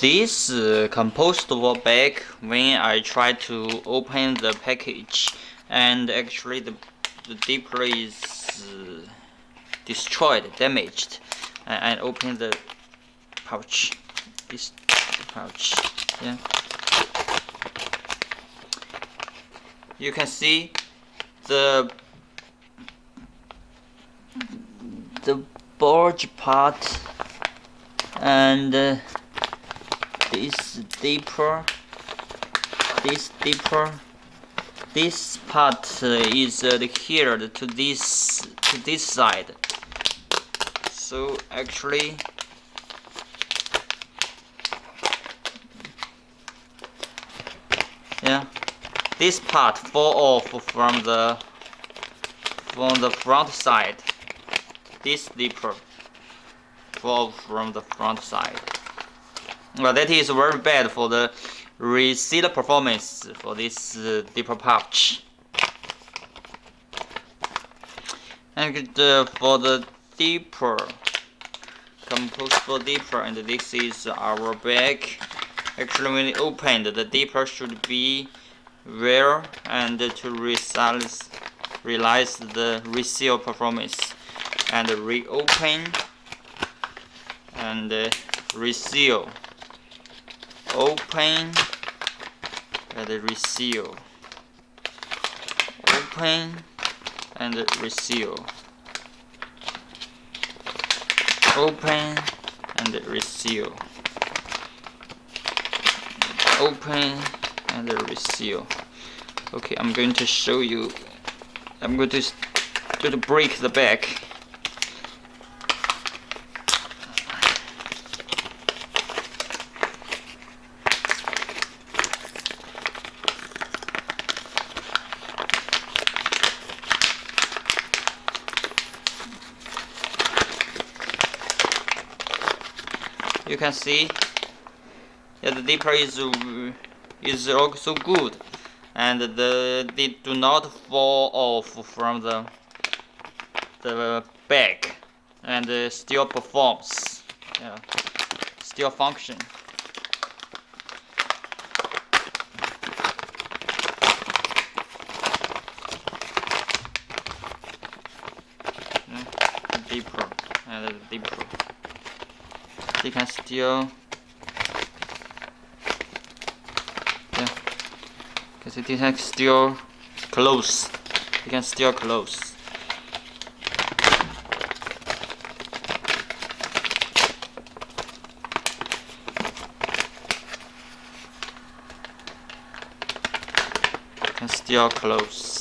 this compostable bag, when I try to open the package, and actually the dipper is destroyed, damaged, and open the pouch, this pouch, yeah. You can see the bulge part and this dipper, this part is adhered to this side. So actually, yeah, this part fall off from the front side. This dipper fall from the front side. Well, that is very bad for the reseal performance for this dipper pouch. And for the dipper, compostable dipper, and this is our bag. Actually, when opened, the dipper should be wear and to realize the reseal performance, and reopen and reseal, open and reseal, open and reseal, open and reseal, open and reseal. Okay, I'm going to show you. I'm going to break the bag. You can see that the dipper is also good, and they do not fall off from the bag, and still performs, yeah, still function. Dipper and the dipper, they can still, yeah, because it can still close. It can still close. Can still close.